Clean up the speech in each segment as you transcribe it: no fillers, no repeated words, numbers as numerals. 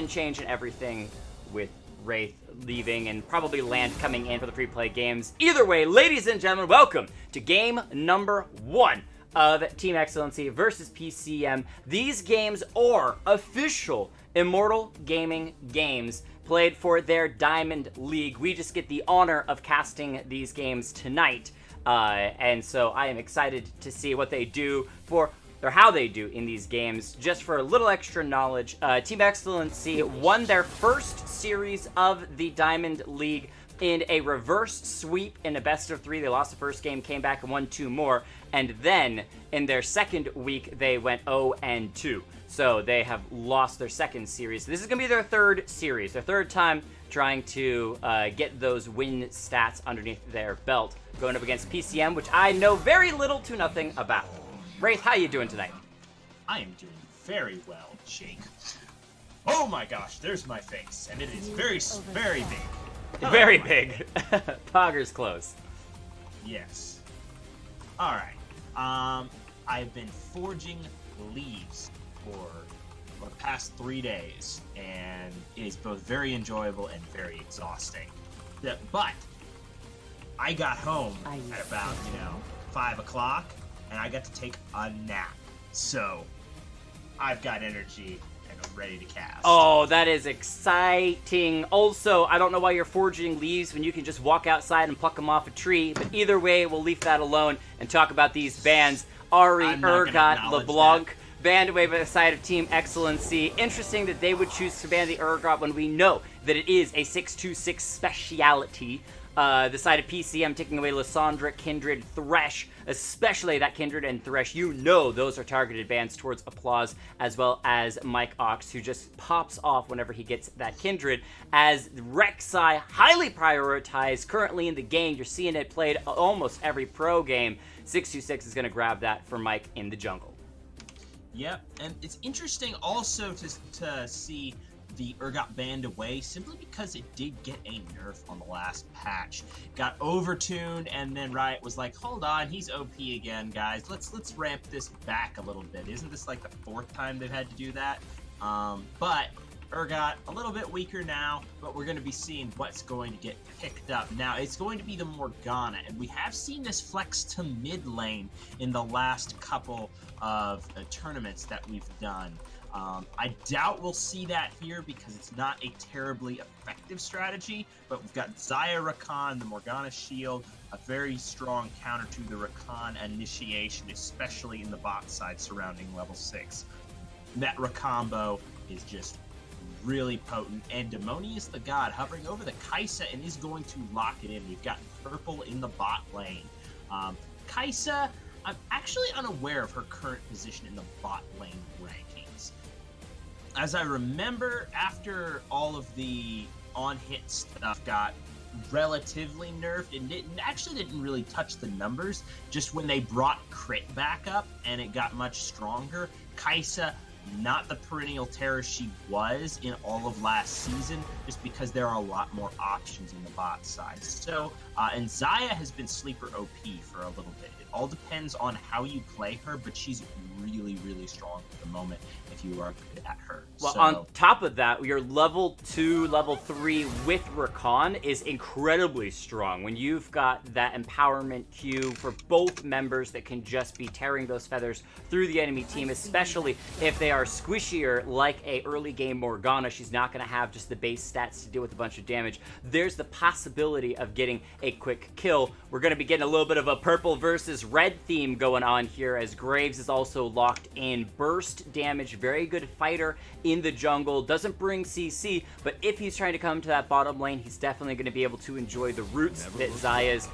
sudden change in everything with Wraith leaving and probably Land coming in for the free play games. Either way, ladies and gentlemen, welcome to game number 1 of Team XLNC versus PCM. These games are official Immortal Gaming games played for their Diamond League. We just get the honor of casting these games tonight. And so I am excited to see what they do or how they do in these games. Just for a little extra knowledge, Team XLNC won their first series of the Diamond League in a reverse sweep in a best of 3. They lost the first game, came back and won 2 more, and then in their second week they went 0-2. So they have lost their second series. This is going to be their third series, their third time trying to get those win stats underneath their belt, going up against PCM, which I know very little to nothing about. Wraith, how you doing tonight? I am doing very well, Jake. Oh my gosh, there's my face, and it is very, very big. Very big. Pogger's close. Yes. Alright. I've been forging leaves for the past 3 days, and it is both very enjoyable and very exhausting. But I got home at about, 5 o'clock, and I got to take a nap. So, I've got energy, and I'm ready to cast. Oh, that is exciting. Also, I don't know why you're forging leaves when you can just walk outside and pluck them off a tree, but either way, we'll leave that alone and talk about these bands. Ari, Urgot, LeBlanc, banned away by the side of Team XLNC. Interesting that they would choose to ban the Urgot when we know that it is a 626 speciality. The side of PCM taking away Lysandra, Kindred, Thresh, especially that Kindred and Thresh. You know those are targeted bans towards Applause, as well as Mike Ox, who just pops off whenever he gets that Kindred. As Rek'sai, highly prioritized currently in the game. You're seeing it played almost every pro game. 626 is going to grab that for Mike in the jungle. Yep, and it's interesting also to see the Urgot banned away simply because it did get a nerf on the last patch. Got overtuned, and then Riot was like, hold on, he's OP again, guys. Let's ramp this back a little bit. Isn't this like the 4th time they've had to do that? But Urgot a little bit weaker now, but we're going to be seeing what's going to get picked up. Now, it's going to be the Morgana, and we have seen this flex to mid lane in the last couple of tournaments that we've done. I doubt we'll see that here because it's not a terribly effective strategy, but we've got Xayah Rakan, the Morgana Shield, a very strong counter to the Rakan initiation, especially in the bot side surrounding level 6. That Rakambo is just really potent, and Demonius the God hovering over the Kai'Sa and is going to lock it in. We've got purple in the bot lane. Kai'Sa, I'm actually unaware of her current position in the bot lane rankings. As I remember, after all of the on-hit stuff got relatively nerfed, and didn't really touch the numbers, just when they brought crit back up and it got much stronger, Kai'Sa, not the perennial terror she was in all of last season, just because there are a lot more options in the bot side. So, and Xayah has been sleeper OP for a little bit. It all depends on how you play her, but she's really, really strong at the moment if you are good at her. Well, so, on top of that, your level 2, level 3 with Rakan is incredibly strong. When you've got that empowerment Q for both members that can just be tearing those feathers through the enemy team, especially if they are squishier like a early game Morgana. She's not going to have just the base stats to deal with a bunch of damage. There's the possibility of getting a quick kill. We're going to be getting a little bit of a purple versus red theme going on here, as Graves is also locked in. Burst damage, very good fighter in the jungle, doesn't bring CC, but if he's trying to come to that bottom lane, he's definitely going to be able to enjoy the roots that Xayah's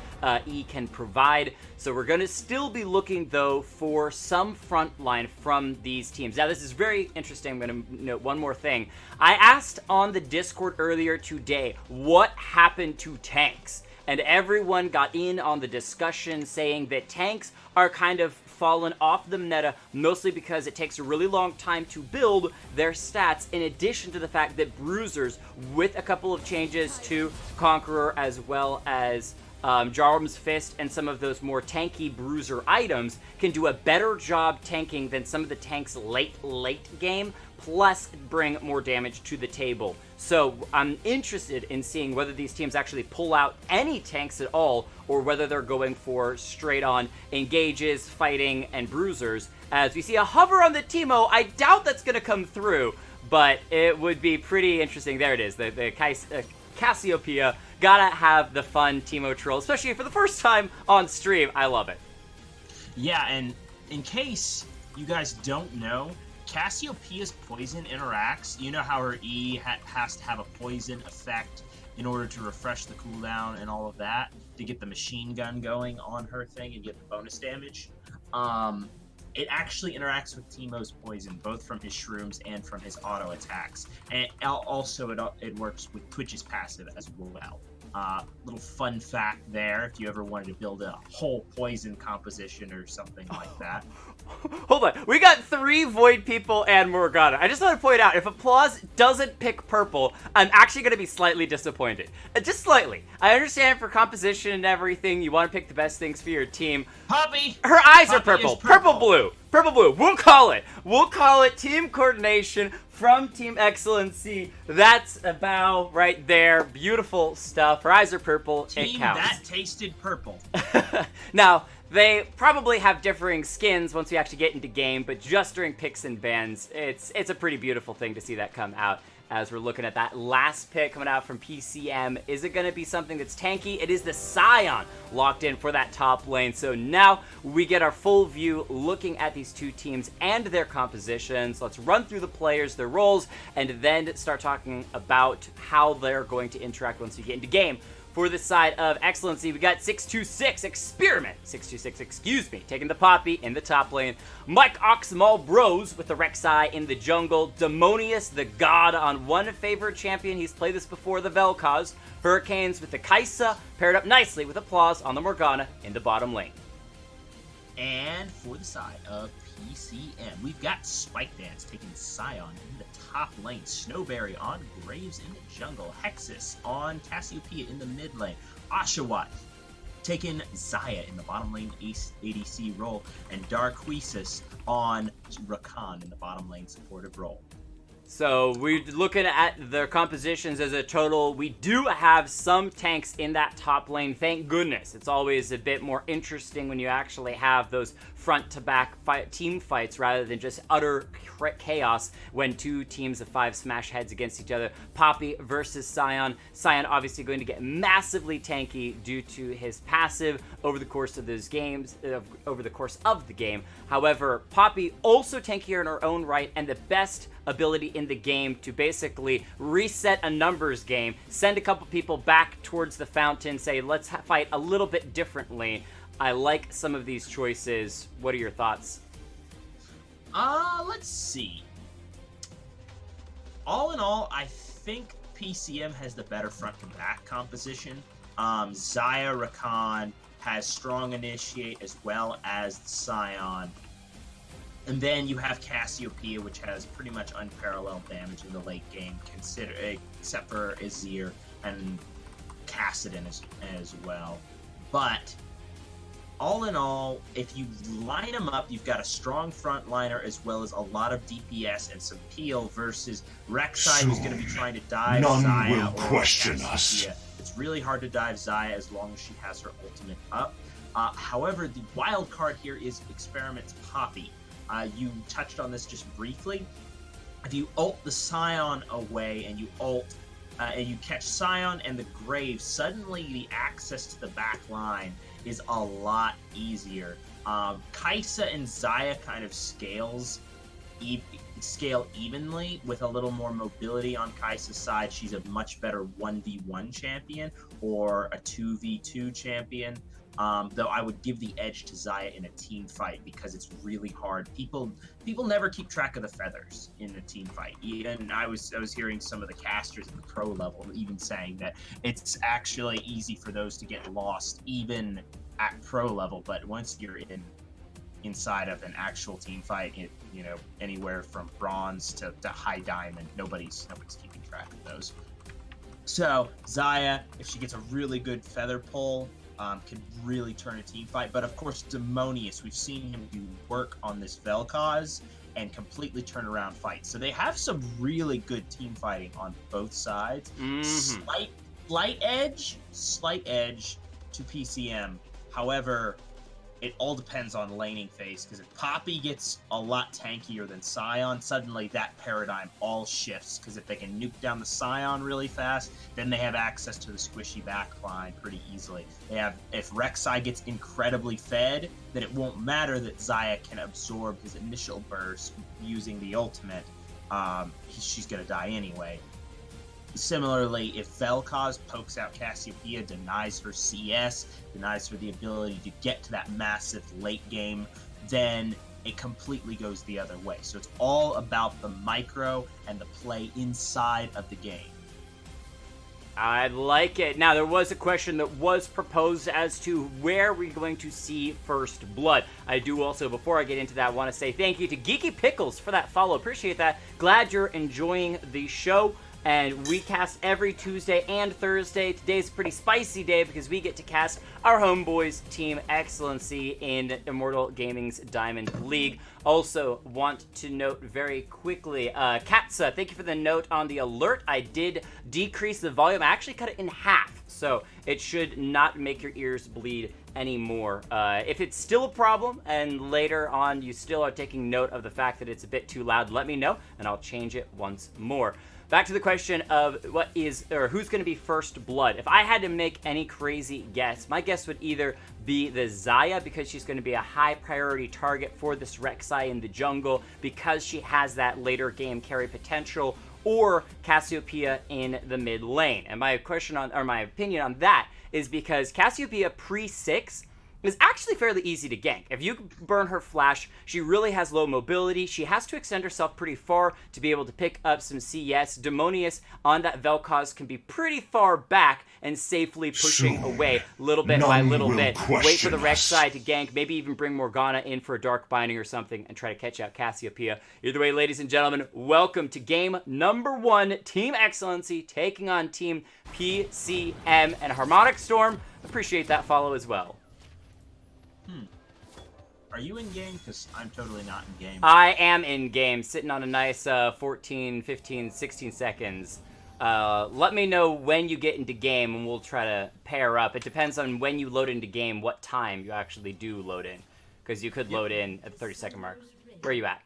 E can provide. So we're going to still be looking, though, for some front line from these teams. Now, this is very interesting. I'm going to note one more thing. I asked on the Discord earlier today, what happened to tanks? And everyone got in on the discussion saying that tanks are kind of fallen off the meta, mostly because it takes a really long time to build their stats, in addition to the fact that bruisers, with a couple of changes to Conqueror as well as Jarm's Fist and some of those more tanky bruiser items, can do a better job tanking than some of the tanks late game. plus bring more damage to the table. So I'm interested in seeing whether these teams actually pull out any tanks at all, or whether they're going for straight-on engages, fighting, and bruisers. As we see a hover on the Teemo, I doubt that's going to come through, but it would be pretty interesting. There it is, the Cassiopeia. Gotta have the fun Teemo troll, especially for the first time on stream. I love it. Yeah, and in case you guys don't know, Cassiopeia's poison interacts. You know how her E has to have a poison effect in order to refresh the cooldown and all of that, to get the machine gun going on her thing and get the bonus damage. It actually interacts with Teemo's poison, both from his shrooms and from his auto attacks. And also it works with Twitch's passive as well. Little fun fact there, if you ever wanted to build a whole poison composition or something like that. Hold on, we got 3 Void people and Morgana. I just want to point out, if Applause doesn't pick purple, I'm actually going to be slightly disappointed. Just slightly. I understand for composition and everything, you want to pick the best things for your team. Poppy! Her eyes Poppy are purple. is purple. Purple-blue. Purple-blue. We'll call it. We'll call it team coordination from Team XLNC. That's a bow right there. Beautiful stuff. Her eyes are purple. Team it counts. that tasted purple. Now, they probably have differing skins once we actually get into game, but just during picks and bans, it's a pretty beautiful thing to see that come out. As we're looking at that last pick coming out from PCM, is it going to be something that's tanky? It is the Scion locked in for that top lane. So now we get our full view looking at these two teams and their compositions. Let's run through the players, their roles, and then start talking about how they're going to interact once we get into game. For the side of XLNC, we got 626 Experiment. 626, excuse me, taking the Poppy in the top lane. Mike Oxmal Bros with the Rek'Sai in the jungle. Demonius, the god, on one favorite champion. He's played this before, the Vel'Koz. Hurricanes with the Kaisa, paired up nicely with Applause on the Morgana in the bottom lane. And for the side of PCM, we've got Spike Dance taking Scion in the top lane, Snowberry on Graves in the jungle, Hexus on Cassiopeia in the mid lane, Oshawott taking Xayah in the bottom lane ADC role, and Darquesus on Rakan in the bottom lane supportive role. So we're looking at their compositions as a total. We do have some tanks in that top lane, thank goodness. It's always a bit more interesting when you actually have those front-to-back team fights rather than just utter chaos when 2 teams of 5 smash heads against each other. Poppy versus Scion. Scion obviously going to get massively tanky due to his passive over the course of those games, over the course of the game. However, Poppy also tankier in her own right, and the best ability in the game to basically reset a numbers game, send a couple people back towards the fountain, say let's fight a little bit differently. I like some of these choices. What are your thoughts? Let's see. All in all, I think PCM has the better front to back composition. Xayah Rakan has strong initiate as well as Scion. And then you have Cassiopeia, which has pretty much unparalleled damage in the late game, except for Azir and Kassadin as well. But all in all, if you line them up, you've got a strong frontliner as well as a lot of DPS and some peel versus Rek'Sai, who's going to be trying to dive none Xayah will or question us. It's really hard to dive Xayah as long as she has her ultimate up. However, the wild card here is Experiment's Poppy. You touched on this just briefly. If you ult the Scion away and you ult and you catch Scion and the Grave, suddenly the access to the back line is a lot easier. Kaisa and Xayah kind of scale evenly with a little more mobility on Kaisa's side. She's a much better 1v1 champion or a 2v2 champion. Though I would give the edge to Xayah in a team fight because it's really hard. People never keep track of the feathers in a team fight. Even I was hearing some of the casters at the pro level even saying that it's actually easy for those to get lost even at pro level. But once you're inside of an actual team fight, anywhere from bronze to high diamond, nobody's keeping track of those. So Xayah, if she gets a really good feather pull, can really turn a team fight. But of course, Demonius, we've seen him do work on this Vel'Koz, and completely turn around fights. So they have some really good team fighting on both sides. Slight edge to PCM. However, it all depends on laning phase, because if Poppy gets a lot tankier than Sion, suddenly that paradigm all shifts, because if they can nuke down the Sion really fast, then they have access to the squishy backline pretty easily. If Rek'Sai gets incredibly fed, then it won't matter that Xayah can absorb his initial burst using the ultimate. She's going to die anyway. Similarly, if Vel'Koz pokes out Cassiopeia, denies her CS, denies her the ability to get to that massive late game, then it completely goes the other way. So it's all about the micro and the play inside of the game. I like it. Now, there was a question that was proposed as to where we're going to see First Blood. I do also, before I get into that, want to say thank you to Geeky Pickles for that follow. Appreciate that. Glad you're enjoying the show. And we cast every Tuesday and Thursday. Today's a pretty spicy day because we get to cast our homeboys, Team XLNC, in Immortal Gaming's Diamond League. Also, want to note very quickly, Katsa, thank you for the note on the alert. I did decrease the volume. I actually cut it in half, so it should not make your ears bleed anymore. If it's still a problem and later on you still are taking note of the fact that it's a bit too loud, let me know and I'll change it once more. Back to the question of who's going to be First Blood. If I had to make any crazy guess, my guess would either be the Xayah, because she's going to be a high priority target for this Rek'Sai in the jungle because she has that later game carry potential, or Cassiopeia in the mid lane. And my opinion on that is because Cassiopeia pre-6 is actually fairly easy to gank. If you burn her flash, she really has low mobility. She has to extend herself pretty far to be able to pick up some CS. Demonius on that Vel'Koz can be pretty far back and safely pushing away little bit by little bit. Wait for the Rek'Sai to gank, maybe even bring Morgana in for a dark binding or something and try to catch out Cassiopeia. Either way, ladies and gentlemen, welcome to game number 1, Team XLNC taking on Team PCM and Harmonic Storm. Appreciate that follow as well. Are you in game? Because I'm totally not in game. I am in game, sitting on a nice 14, 15, 16 seconds. Let me know when you get into game and we'll try to pair up. It depends on when you load into game, what time you actually do load in. Because you could load in at the 30-second mark. Where are you at?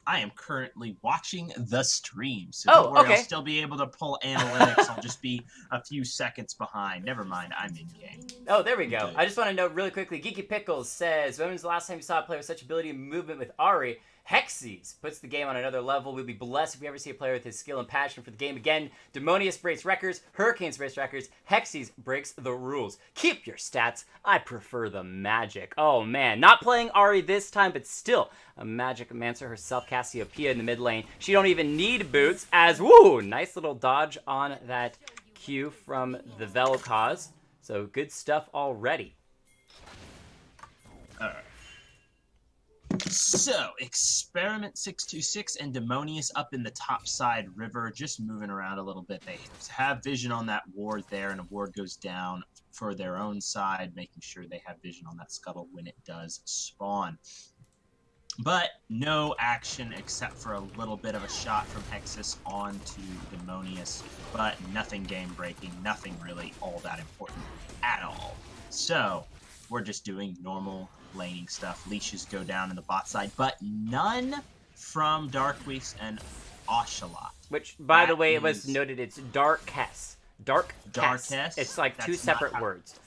I am currently watching the stream, so don't worry, okay. I'll still be able to pull analytics. I'll just be a few seconds behind. Never mind, I'm in game. Oh, there we go. I just want to note really quickly, Geeky Pickles says, when was the last time you saw a player with such ability and movement with Ahri? Hexes puts the game on another level. We'll be blessed if we ever see a player with his skill and passion for the game again. Demonius breaks records. Hurricanes breaks records. Hexes breaks the rules. Keep your stats. I prefer the magic. Oh, man. Not playing Ahri this time, but still a magic mancer herself, Cassiopeia in the mid lane. She don't even need boots as, woo, nice little dodge on that Q from the Vel'Koz. So good stuff already. All right. So, Experiment 626 and Demonius up in the top side river, just moving around a little bit. They have vision on that ward there, and a ward goes down for their own side, making sure they have vision on that scuttle when it does spawn. But no action except for a little bit of a shot from Hexus onto Demonius, but nothing game-breaking, nothing really all that important at all. So, we're just doing normal laning stuff. Leashes go down in the bot side, but none from Darkweeks and Oshawott. Which, by the way, it was noted it's Darkess. Darkess? It's like two That's separate words.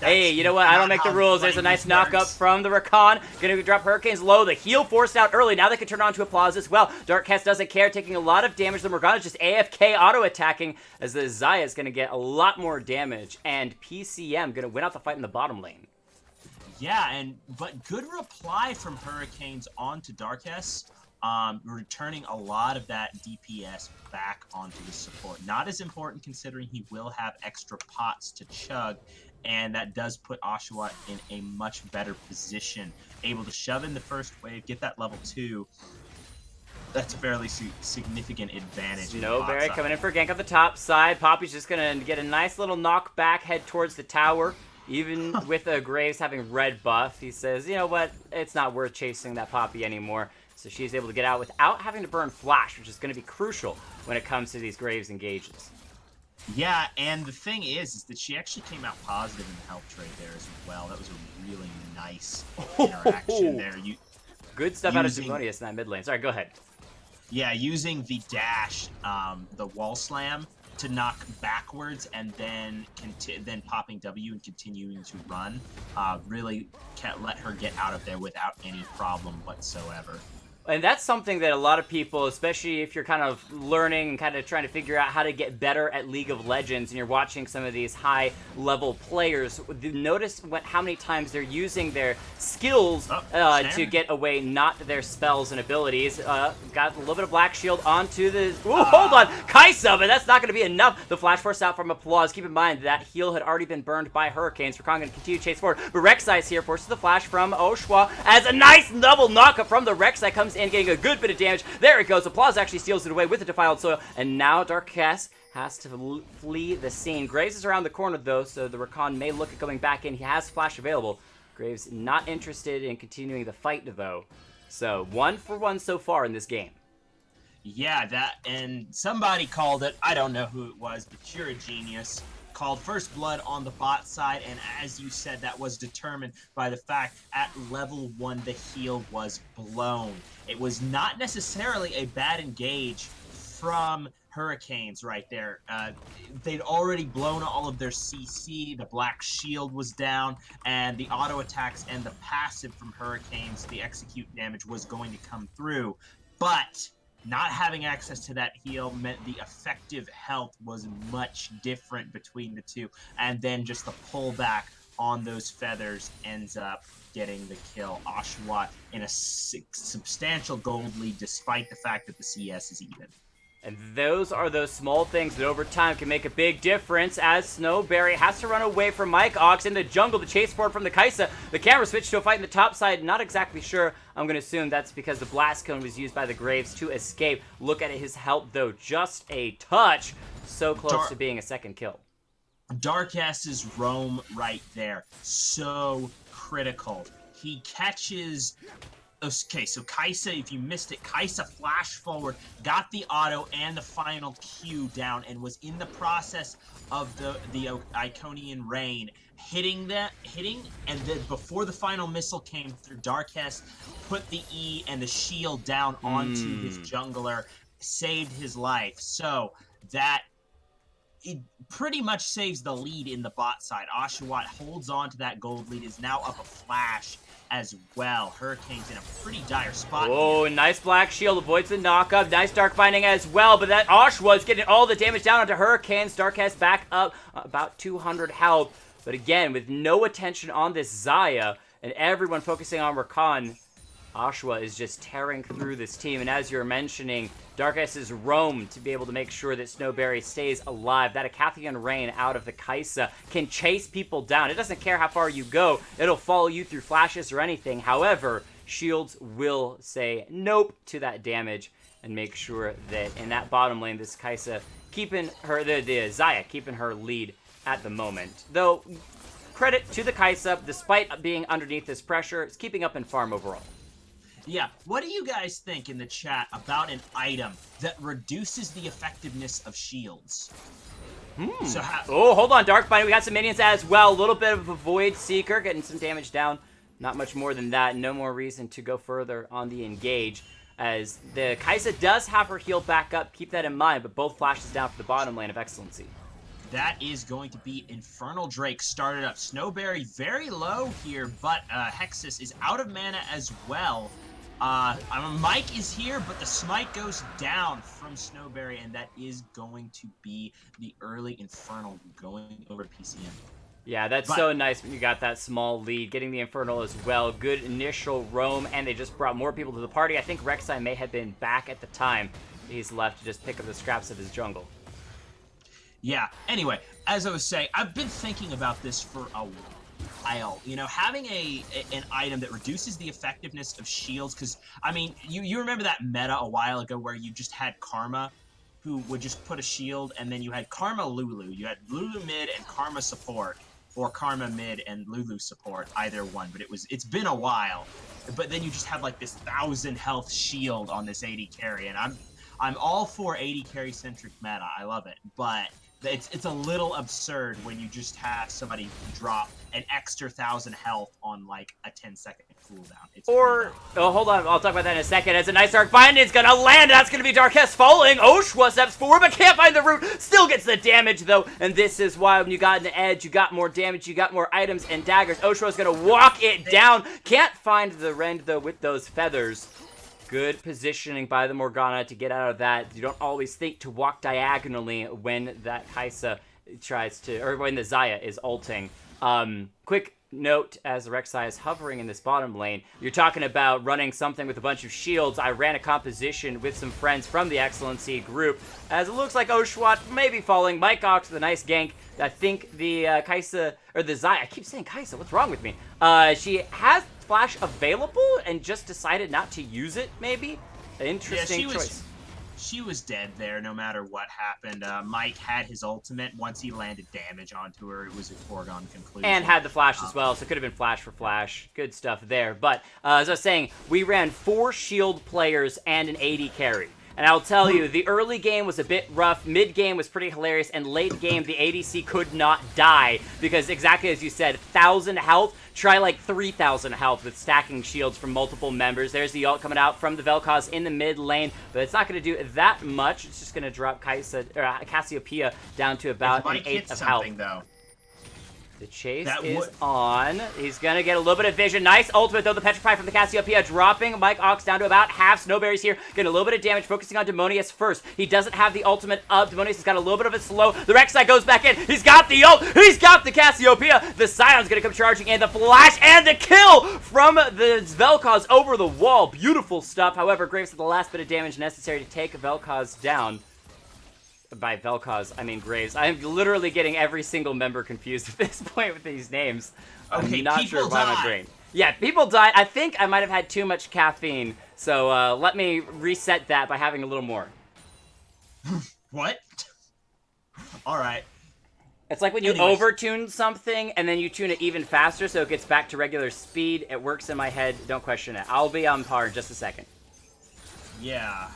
Hey, you know what? I don't make the rules. There's a nice knock-up from the Rakan. Gonna drop Hurricanes low. The heal forced out early. Now they can turn on to Applause as well. Darkcast doesn't care, taking a lot of damage. The Morgana's just AFK auto-attacking as the Xayah is gonna get a lot more damage. And PCM gonna win out the fight in the bottom lane. Yeah, but good reply from Hurricanes onto Darkest, returning a lot of that DPS back onto the support. Not as important considering he will have extra pots to chug, and that does put Oshawott in a much better position. Able to shove in the first wave, get that level 2. That's a fairly significant advantage. Snowberry coming in for a gank on the top side. Poppy's just going to get a nice little knockback, head towards the tower. Even with Graves having red buff, he says, you know what, it's not worth chasing that Poppy anymore. So she's able to get out without having to burn flash, which is going to be crucial when it comes to these Graves engages. Yeah, and the thing is that she actually came out positive in the health trade there as well. That was a really nice interaction there. Good stuff out of Simonius in that mid lane. Sorry, go ahead. Yeah, using the dash, the wall slam, to knock backwards and then popping W and continuing to run, really can't let her get out of there without any problem whatsoever. And that's something that a lot of people, especially if you're kind of learning and kind of trying to figure out how to get better at League of Legends and you're watching some of these high-level players, notice how many times they're using their skills to get away, not their spells and abilities. Got a little bit of Black Shield onto the... Ooh, hold on! Kaisa, but that's not going to be enough. The Flash Force out from Applause. Keep in mind that heal had already been burned by Hurricanes. Rek'Sai going to continue to chase forward. But Rek'Sai is here, forces the Flash from Oshwa as a nice double knockup from the Rek'Sai comes in, getting a good bit of damage. There it goes. Applause actually steals it away with the Defiled Soil, and now Darkcast has to flee the scene. Graves is around the corner, though, so the Rakan may look at going back in. He has Flash available. Graves not interested in continuing the fight, though. So, 1 for 1 so far in this game. Yeah, and somebody called it, I don't know who it was, but you're a genius, called First Blood on the bot side, and as you said, that was determined by the fact at level 1 the heal was blown. It was not necessarily a bad engage from Hurricanes right there. They'd already blown all of their CC, the Black Shield was down, and the auto attacks and the passive from Hurricanes, the execute damage was going to come through, but not having access to that heal meant the effective health was much different between the two, and then just the pullback on those feathers ends up getting the kill. Oshawott in a substantial gold lead despite the fact that the CS is even. And those are those small things that over time can make a big difference as Snowberry has to run away from Mike Ox in the jungle to chase forward from the Kaisa. The camera switched to a fight in the top side. Not exactly sure. I'm going to assume that's because the Blast Cone was used by the Graves to escape. Look at his health, though. Just a touch. So close to being a second kill. Darkast's roam right there. So critical. He catches... Okay, so Kaisa, if you missed it, Kaisa flashed forward, got the auto and the final Q down, and was in the process of the Iconian Rain, hitting, and then before the final missile came through, Darkest put the E and the shield down onto his jungler, saved his life. So that it pretty much saves the lead in the bot side. Oshawott holds on to that gold lead, is now up a flash as well. Hurricane's in a pretty dire spot. Oh, nice Black Shield, avoids the knockup. Nice Dark Binding as well, but that Oshaw's getting all the damage down onto Hurricanes. Darkcast back up about 200 health, but again, with no attention on this Xayah, and everyone focusing on Rakan, Oshwa is just tearing through this team, and as you're mentioning, Darkest is roamed to be able to make sure that Snowberry stays alive. That Iconian Rain out of the Kaisa can chase people down. It doesn't care how far you go. It'll follow you through flashes or anything. However, shields will say nope to that damage and make sure that in that bottom lane, this Kaisa keeping her, the Xayah keeping her lead at the moment. Though, credit to the Kaisa, despite being underneath this pressure, it's keeping up in farm overall. Yeah, what do you guys think in the chat about an item that reduces the effectiveness of shields? So oh, hold on, Dark Binding. We got some minions as well. A little bit of a Void Seeker, getting some damage down. Not much more than that. No more reason to go further on the engage, as the Kaisa does have her heal back up. Keep that in mind, but both flashes down for the bottom lane of XLNC. That is going to be Infernal Drake started up. Snowberry very low here, but Hexus is out of mana as well. Mike is here, but the smite goes down from Snowberry, and that is going to be the early Infernal going over to PCM. Yeah, that's so nice when you got that small lead. Getting the Infernal as well. Good initial roam, and they just brought more people to the party. I think Rek'Sai may have been back at the time. He's left to just pick up the scraps of his jungle. Yeah, anyway, as I was saying, I've been thinking about this for a while. You know, having an item that reduces the effectiveness of shields, because, I mean, you remember that meta a while ago where you just had Karma, who would just put a shield, and then you had Karma Lulu. You had Lulu mid and Karma support. or Karma mid and Lulu support, either one. But it's been a while. But then you just have like this 1,000 health shield on this AD carry, and I'm all for AD carry centric meta. I love it, but it's a little absurd when you just have somebody drop an extra 1,000 health on like a 10-second cooldown. Oh, hold on, I'll talk about that in a second. As a nice Dark Bind is gonna land, that's gonna be Darkest falling. Oshwa steps forward, but can't find the root. Still gets the damage though, and this is why when you got an edge, you got more damage, you got more items and daggers. Oshwa's gonna walk it down. Can't find the Rend though with those feathers. Good positioning by the Morgana to get out of that. You don't always think to walk diagonally when that Kai'Sa tries to, or when the Xayah is ulting. Quick note, as the Rek'Sai is hovering in this bottom lane, you're talking about running something with a bunch of shields. I ran a composition with some friends from the XLNC group, as it looks like Oshwat may be falling. Mike Ox with a nice gank. I think the Kai'Sa, or the Xayah, I keep saying Kai'Sa, what's wrong with me? She has Flash available and just decided not to use it, maybe? Interesting choice. She was dead there no matter what happened. Mike had his ultimate. Once he landed damage onto her, it was a foregone conclusion. And had the flash as well, so it could have been flash for flash. Good stuff there. But as I was saying, we ran 4 shield players and an AD carry. And I'll tell you, the early game was a bit rough, mid game was pretty hilarious, and late game, the ADC could not die. Because exactly as you said, 1,000 health, try like 3,000 health with stacking shields from multiple members. There's the ult coming out from the Vel'Koz in the mid lane, but it's not going to do that much. It's just going to drop Cassiopeia down to about an 1/8 of health. Though. The chase is on. He's going to get a little bit of vision. Nice ultimate, though. The Petrify from the Cassiopeia dropping Mike Ox down to about half. Snowberry's here, getting a little bit of damage, focusing on Demonius first. He doesn't have the ultimate up. Demonius has got a little bit of a slow. The Rek'Sai goes back in. He's got the ult. He's got the Cassiopeia. The Scion's going to come charging in. The flash and the kill from the Vel'Koz over the wall. Beautiful stuff. However, Graves had the last bit of damage necessary to take Vel'Koz down. By Vel'Koz, I mean Graves. I'm literally getting every single member confused at this point with these names. Okay, I'm not sure why my brain. Yeah, people died. I think I might have had too much caffeine, so let me reset that by having a little more. What? Alright. It's like when you overtune something, and then you tune it even faster so it gets back to regular speed. It works in my head. Don't question it. I'll be on par in just a second. Yeah.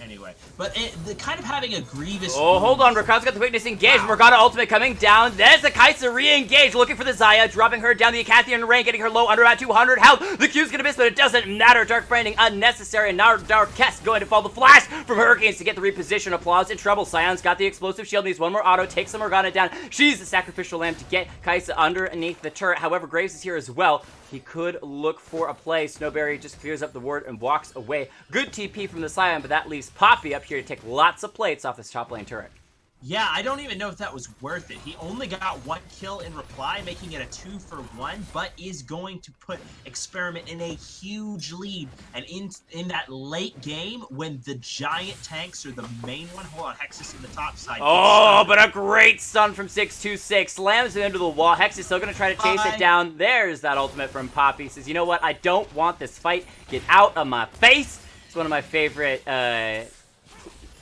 Anyway, but the kind of having a grievous... Oh, hold on. Rek'Sai's got the weakness engaged. Wow. Morgana ultimate coming down. There's the Kai'Sa re-engaged, looking for the Xayah, dropping her down the Acathian range, getting her low under about 200 health. The Q's gonna miss, but it doesn't matter. Dark Branding unnecessary, and now Darkest going to fall. The flash from Hurricanes to get the reposition. Applause in trouble. Scion's got the explosive shield, needs one more auto, takes the Morgana down. She's the sacrificial lamb to get Kai'Sa underneath the turret. However, Graves is here as well. He could look for a play. Snowberry just clears up the ward and walks away. Good TP from the Scion, but that leaves Poppy up here to take lots of plates off this top lane turret. Yeah, I don't even know if that was worth it. He only got 1 kill in reply, making it a 2-for-1, but is going to put Experiment in a huge lead. And in that late game, when the giant tanks are the main one, hold on, Hex is in the top side. Oh, but a great stun from 626. Slams it into the wall. Hex is still going to try to chase it down. There's that ultimate from Poppy. Says, you know what? I don't want this fight. Get out of my face. It's one of my favorite...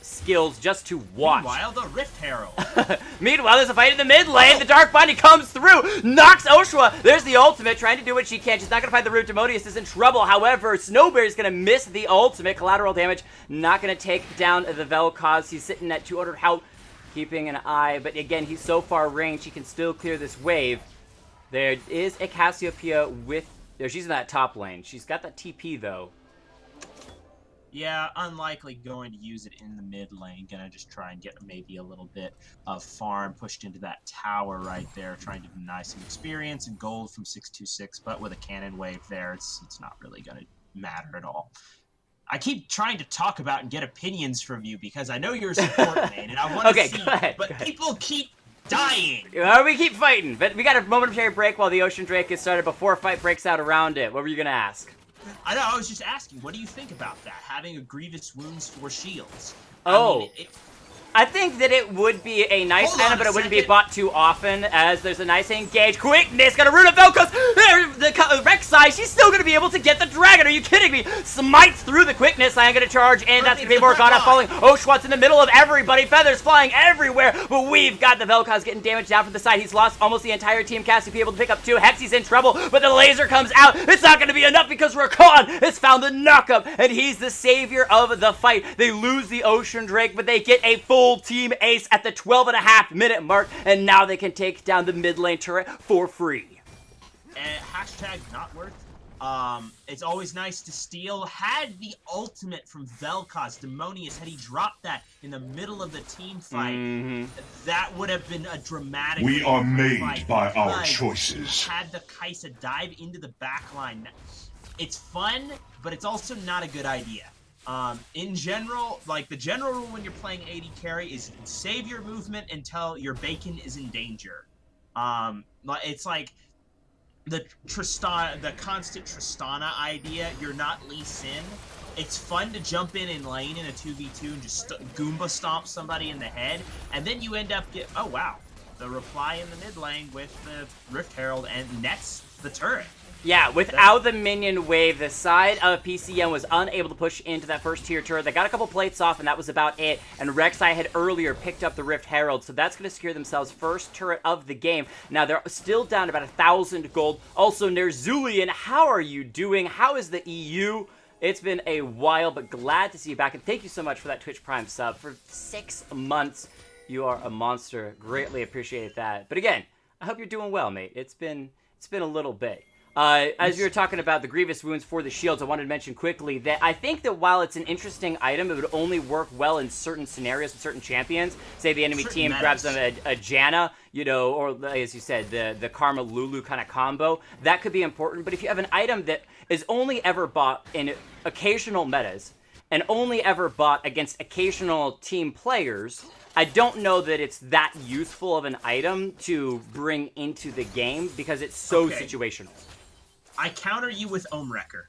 skills just to watch. Meanwhile, the Rift Herald. Meanwhile, there's a fight in the mid lane. The Dark Bunny comes through, knocks Oshwa. There's the ultimate, trying to do what she can. She's not going to find the root. Demonius is in trouble. However, Snowberry's going to miss the ultimate. Collateral damage, not going to take down the Vel'Koz. He's sitting at 200 health, keeping an eye. But again, he's so far range, he can still clear this wave. There is a Cassiopeia with... There, she's in that top lane. She's got that TP, though. Yeah, unlikely going to use it in the mid lane. Gonna just try and get maybe a little bit of farm pushed into that tower right there, trying to deny some experience and gold from 626, but with a cannon wave there, it's not really gonna matter at all. I keep trying to talk about and get opinions from you because I know you're a support main, and I want to see, but people keep dying. We keep fighting, but we got a momentary break while the Ocean Drake gets started before a fight breaks out around it. What were you gonna ask? I know, I was just asking, what do you think about that? Having a grievous wounds for shields. Oh. I think that it would be a nice Hold on item, but a it wouldn't be second. bought too often, as there's a nice engage. Quickness, gonna ruin a Vel'Koz. The Rek'Sai, she's still gonna be able to get the dragon. Are you kidding me? Smites through the quickness. I am gonna charge, and that's gonna be Morgana falling. Oshawtt's in the middle of everybody. Feathers flying everywhere, but we've got the Vel'Koz getting damaged down from the side. He's lost almost the entire team cast to be able to pick up 2. Hexy's in trouble, but the laser comes out. It's not gonna be enough because Rek'Sai has found the knockup, and he's the savior of the fight. They lose the Ocean Drake, but they get a full team ace at the 12.5-minute mark, and now they can take down the mid lane turret for free. Hashtag not worth. It's always nice to steal. Had the ultimate from Vel'Koz, Demonius, had he dropped that in the middle of the team fight, that would have been a dramatic. We are made fight by our because choices. Had the Kai'Sa dive into the backline. It's fun, but it's also not a good idea. In general, like the general rule when you're playing AD carry is save your movement until your bacon is in danger. It's like the constant Tristana idea. You're not Lee Sin. It's fun to jump in lane in a 2v2 and just Goomba stomp somebody in the head, and then you end up oh wow, the reply in the mid lane with the Rift Herald and nets the turret. Yeah, without the minion wave, the side of PCM was unable to push into that first tier turret. They got a couple plates off, and that was about it. And Rek'Sai had earlier picked up the Rift Herald, so that's going to secure themselves first turret of the game. Now, they're still down about 1,000 gold. Also, Nerzulian, how are you doing? How is the EU? It's been a while, but glad to see you back. And thank you so much for that Twitch Prime sub for 6 months. You are a monster. Greatly appreciate that. But again, I hope you're doing well, mate. It's been a little bit. As you were talking about the grievous wounds for the shields, I wanted to mention quickly that I think that while it's an interesting item, it would only work well in certain scenarios with certain champions. Say the enemy team grabs them a Janna, you know, or as you said, the Karma Lulu kind of combo. That could be important, but if you have an item that is only ever bought in occasional metas and only ever bought against occasional team players, I don't know that it's that useful of an item to bring into the game because it's so situational. I counter you with Ohmwrecker.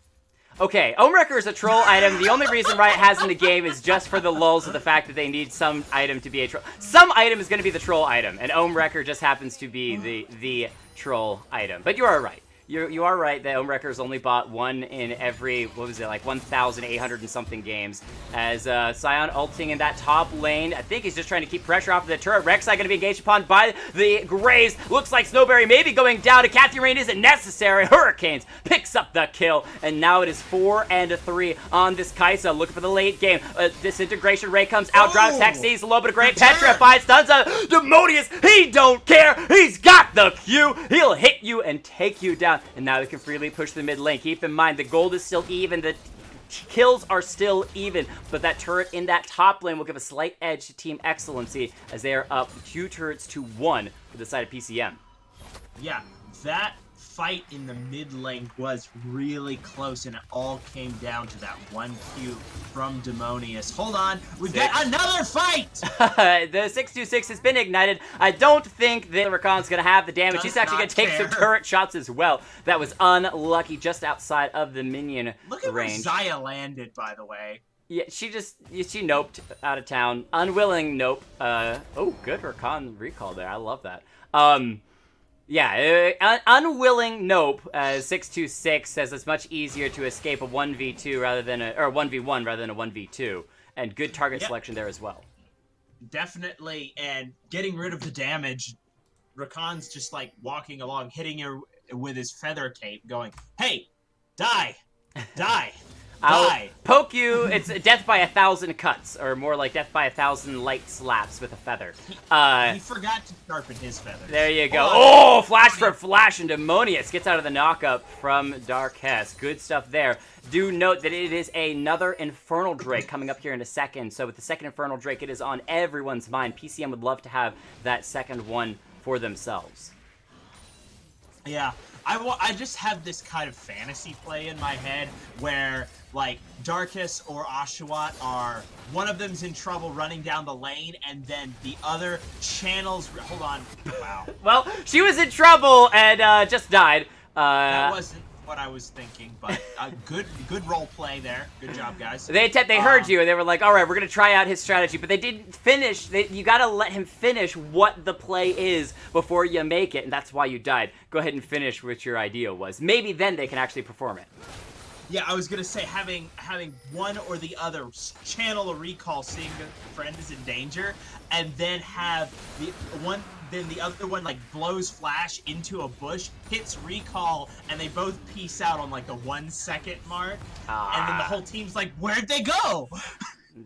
Okay, Ohmwrecker is a troll item. The only reason Riot has in the game is just for the lulz of the fact that they need some item to be a troll. Some item is going to be the troll item, and Ohmwrecker just happens to be the troll item. But you are right. You are right that Ohmwrecker has only bought one in every, what was it, like 1,800 and something games. As Sion ulting in that top lane, I think he's just trying to keep pressure off of the turret. Rek'Sai going to be engaged upon by the Graves. Looks like Snowberry may be going down. A Cathy Rain isn't necessary. Hurricanes picks up the kill, and now it is 4-3 on this Kai'Sa. Looking for the late game. Disintegration Ray comes out, drives Hexy's a little bit of great petrified stuns. Demonius, he don't care. He's got the Q. He'll hit you and take you down. And now they can freely push the mid lane. Keep in mind, the gold is still even. The kills are still even. But that turret in that top lane will give a slight edge to Team XLNC as they are up 2 turrets to 1 for the side of PCM. Yeah, that fight in the mid lane was really close, and it all came down to that 1 Q from Demonius. Hold on, we've got another fight! The 626 has been ignited. I don't think that Rakan's going to have the damage. He's actually going to take some turret shots as well. That was unlucky, just outside of the minion range. Look at where Xayah landed, by the way. Yeah, she noped out of town. Unwilling nope. Oh, good Rakan recall there. I love that. Yeah, unwilling nope. 626 says it's much easier to escape a 1v2 rather than or 1v1 rather than a 1v2, and good target selection there as well. Definitely, and getting rid of the damage. Rakan's just like walking along, hitting her with his feather cape, going, "Hey, die, die." I'll poke you. It's death by 1,000 cuts, or more like death by 1,000 light slaps with a feather. He forgot to sharpen his feathers. There you go. Oh, flash for flash, and Demonius gets out of the knockup from Darkest. Good stuff there. Do note that it is another Infernal Drake coming up here in a second. So with the second Infernal Drake, it is on everyone's mind. PCM would love to have that second one for themselves. Yeah, I just have this kind of fantasy play in my head where, like, Darkus or Oshawott are, one of them's in trouble running down the lane, and then the other channels, hold on, wow. Well, she was in trouble and just died. That wasn't what I was thinking, but good role play there. Good job, guys. They heard you, and they were like, all right, we're going to try out his strategy, but they didn't finish. You got to let him finish what the play is before you make it, and that's why you died. Go ahead and finish what your idea was. Maybe then they can actually perform it. Yeah, I was gonna say having one or the other channel a recall, seeing a friend is in danger, and then have the other one like blows flash into a bush, hits recall, and they both peace out on like the 1 second mark, and then the whole team's like, where'd they go?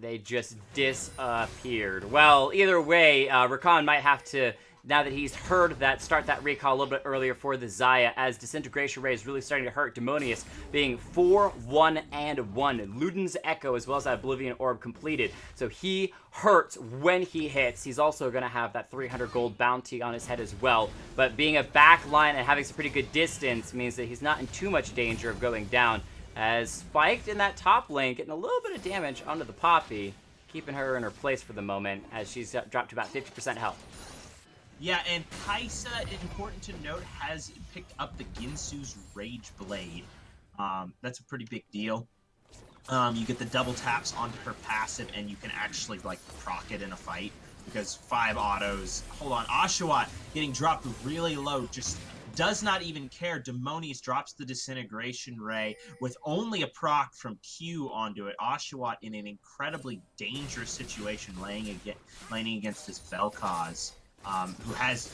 They just disappeared. Well, either way, Rek'sai might have to, now that he's heard that, start that recall a little bit earlier for the Xayah, as Disintegration Ray is really starting to hurt Demonius, being 4-1-1. Luden's Echo as well as that Oblivion Orb completed. So he hurts when he hits. He's also going to have that 300 gold bounty on his head as well. But being a back line and having some pretty good distance means that he's not in too much danger of going down. As Spiked in that top lane, getting a little bit of damage onto the Poppy, keeping her in her place for the moment, as she's dropped to about 50% health. Yeah, and Kaisa, important to note, has picked up the Ginsu's Rage Blade. That's a pretty big deal. You get the double taps onto her passive, and you can actually, like, proc it in a fight, because 5 autos. Hold on, Oshawott getting dropped really low, just does not even care. Demonius drops the Disintegration Ray with only a proc from Q onto it. Oshawott in an incredibly dangerous situation, laning against his Vel'Koz. Who has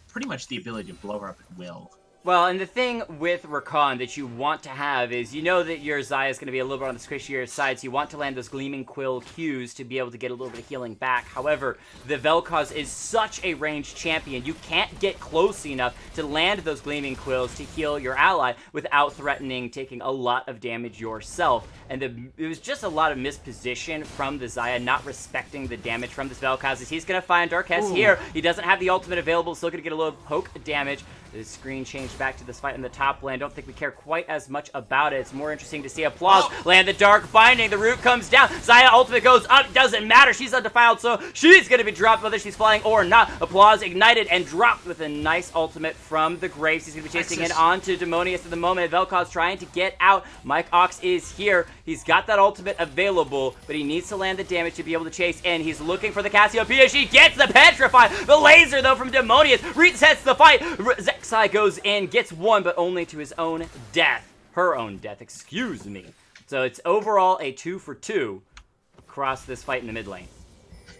pretty much the ability to blow her up at will. Well, and the thing with Rek'sai that you want to have is, you know that your Xayah is going to be a little bit on the squishier side, so you want to land those Gleaming Quill Qs to be able to get a little bit of healing back. However, the Vel'Koz is such a ranged champion, you can't get close enough to land those Gleaming Quills to heal your ally without threatening taking a lot of damage yourself. And it was just a lot of misposition from the Xayah, not respecting the damage from this Vel'Koz, as he's going to find Dark Hess here. He doesn't have the ultimate available, still going to get a little poke damage. The screen changed back to this fight in the top lane. Don't think we care quite as much about it. It's more interesting to see Applause land the Dark Binding. The root comes down. Xayah ultimate goes up. Doesn't matter. She's undefiled, so she's going to be dropped whether she's flying or not. Applause ignited and dropped with a nice ultimate from the Graves. He's going to be chasing in onto Demonius at the moment. Vel'Koz trying to get out. Mike Ox is here. He's got that ultimate available, but he needs to land the damage to be able to chase in. He's looking for the Cassiopeia. She gets the Petrify. The laser, though, from Demonius resets the fight. Rek'sai goes in, gets one, but only to his own death. Her own death, excuse me. So it's overall a 2 for 2 across this fight in the mid lane.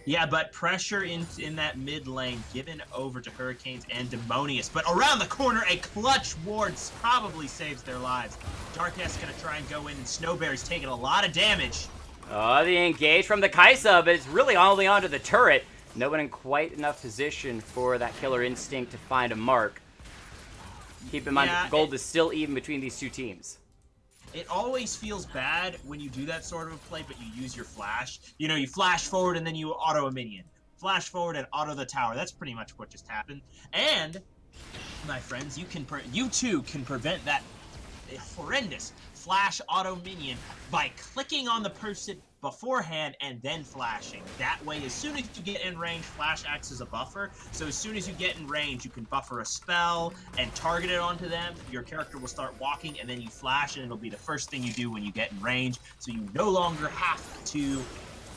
Yeah, but pressure in that mid lane given over to Hurricanes and Demonius. But around the corner, a clutch ward probably saves their lives. Darkest gonna try and go in, and Snowberry's taking a lot of damage. The engage from the Kaisa, but it's really only onto the turret. No one in quite enough position for that killer instinct to find a mark. Keep in mind, gold is still even between these two teams. It always feels bad when you do that sort of a play, but you use your flash. You know, you flash forward and then you auto a minion. Flash forward and auto the tower. That's pretty much what just happened. And, my friends, you too can prevent that horrendous flash auto minion by clicking on the person beforehand and then flashing. That way, as soon as you get in range, flash acts as a buffer. So as soon as you get in range, you can buffer a spell and target it onto them. Your character will start walking, and then you flash, and it'll be the first thing you do when you get in range. So you no longer have to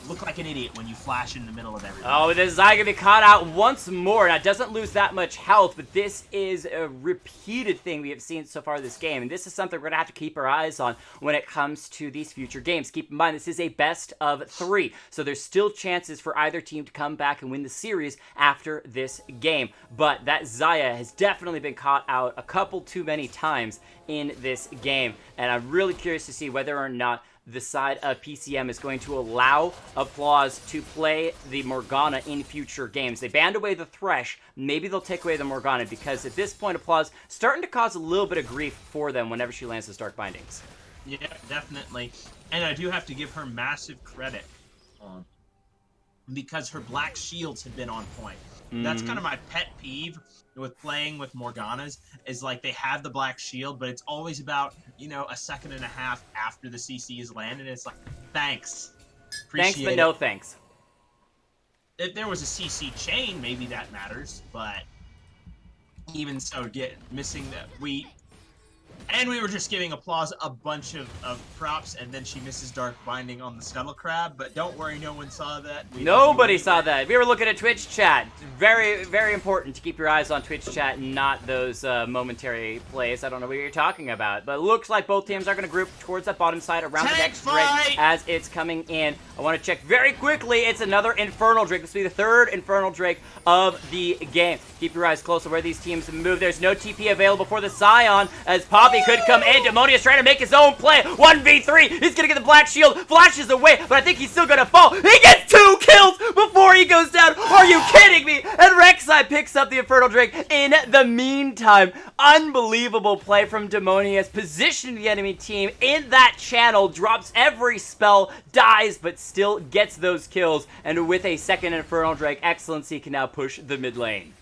look like an idiot when you flash in the middle of everything. Oh, the Xayah gonna be caught out once more. Now, it doesn't lose that much health, but this is a repeated thing we have seen so far this game, and this is something we're gonna have to keep our eyes on when it comes to these future games. Keep in mind, this is a best of 3, so there's still chances for either team to come back and win the series after this game. But that Xayah has definitely been caught out a couple too many times in this game, and I'm really curious to see whether or not the side of PCM is going to allow Applause to play the Morgana in future games. They banned away the Thresh. Maybe they'll take away the Morgana, because at this point, Applause starting to cause a little bit of grief for them whenever she lands those Dark Bindings. Yeah, definitely. And I do have to give her massive credit because her black shields have been on point. That's kind of my pet peeve with playing with Morganas, is like they have the black shield, but it's always about, you know, a second and a half after the CC is landed. It's like, thanks. Appreciate thanks, but no thanks. If there was a CC chain, maybe that matters, but even so, missing that, And we were just giving Applause a bunch of props, and then she misses Dark Binding on the Scuttle Crab, but don't worry, no one saw that. Nobody saw that. We were looking at Twitch chat. Very, very important to keep your eyes on Twitch chat and not those momentary plays. I don't know what you're talking about, but it looks like both teams are going to group towards that bottom side around the next Drake as it's coming in. I want to check very quickly. It's another Infernal Drake. This will be the third Infernal Drake of the game. Keep your eyes close on where these teams move. There's no TP available for the Scion as Poppy could come in. Demonius trying to make his own play. 1v3. He's going to get the Black Shield. Flashes away, but I think he's still going to fall. He gets 2 kills before he goes down. Are you kidding me? And Rek'sai picks up the Infernal Drake in the meantime. Unbelievable play from Demonius. Positioning the enemy team in that channel. Drops every spell. Dies, but still gets those kills. And with a second Infernal Drake, XLNC can now push the mid lane.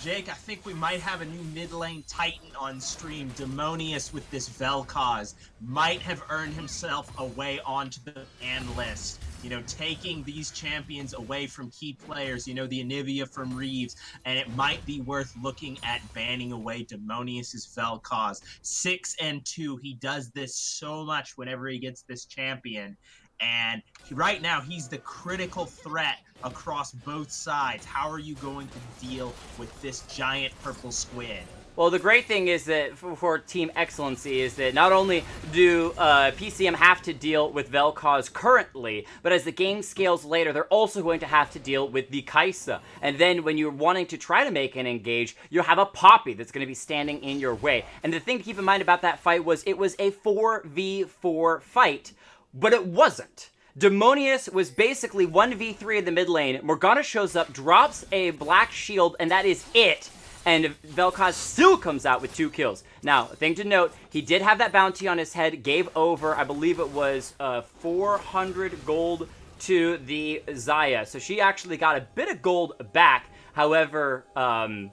Jake, I think we might have a new mid lane titan on stream. Demonius with this Vel'Koz might have earned himself a way onto the ban list. You know, taking these champions away from key players, you know, the Anivia from Reeves, and it might be worth looking at banning away Demonius's Vel'Koz. 6-2, he does this so much whenever he gets this champion. And right now, he's the critical threat across both sides. How are you going to deal with this giant purple squid? Well, the great thing is that for Team XLNC is that not only do PCM have to deal with Vel'Koz currently, but as the game scales later, they're also going to have to deal with the Kai'Sa. And then when you're wanting to try to make an engage, you'll have a Poppy that's going to be standing in your way. And the thing to keep in mind about that fight was it was a 4v4 fight, but it wasn't. Demonius was basically 1v3 in the mid lane. Morgana shows up, drops a Black Shield, and that is it. And Vel'Koz still comes out with 2 kills. Now, a thing to note, he did have that bounty on his head, gave over, I believe it was 400 gold to the Xayah. So she actually got a bit of gold back. However, I'm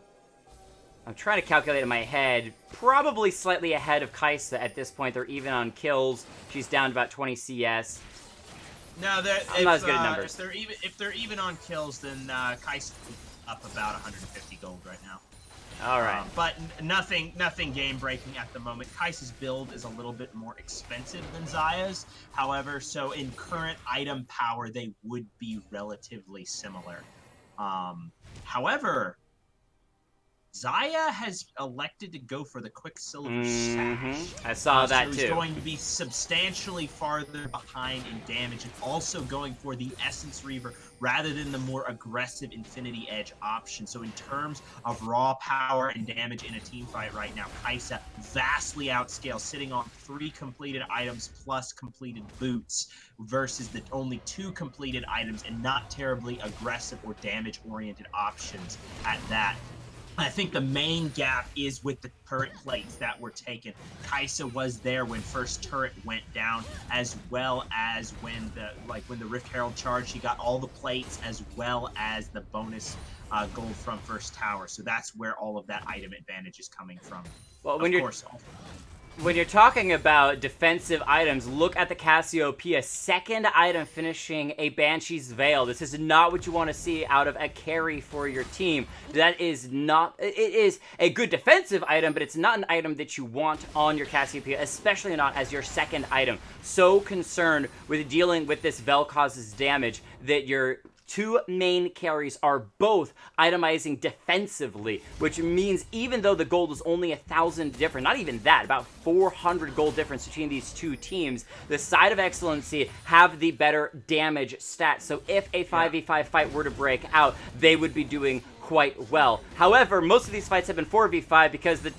trying to calculate in my head, probably slightly ahead of Kai'Sa at this point. They're even on kills. She's down to about 20 CS. No, I'm not as good at numbers. If they're even on kills, then Kai'Sa up about 150 gold right now. All right. But nothing game breaking at the moment. Kai'Sa's build is a little bit more expensive than Xayah's. However, so in current item power, they would be relatively similar. However, Xayah has elected to go for the Quicksilver Sash. I saw that so too. He's going to be substantially farther behind in damage and also going for the Essence Reaver rather than the more aggressive Infinity Edge option. So in terms of raw power and damage in a team fight right now, Kai'Sa vastly outscales, sitting on 3 completed items plus completed boots versus the only 2 completed items and not terribly aggressive or damage-oriented options at that. I think the main gap is with the turret plates that were taken. Kai'Sa was there when first turret went down, as well as when the Rift Herald charged. He got all the plates as well as the bonus gold from first tower. So that's where all of that item advantage is coming from. Well, when you're talking about defensive items, look at the Cassiopeia. Second item finishing a Banshee's Veil. This is not what you want to see out of a carry for your team. That is not... It is a good defensive item, but it's not an item that you want on your Cassiopeia, especially not as your second item. So concerned with dealing with this Vel'Koz's damage that your 2 main carries are both itemizing defensively, which means even though the gold is only 1,000 different, not even that, about 400 gold difference between these 2 teams, the side of XLNC have the better damage stats. So if a 5v5 fight were to break out, they would be doing quite well. However, most of these fights have been 4v5 because the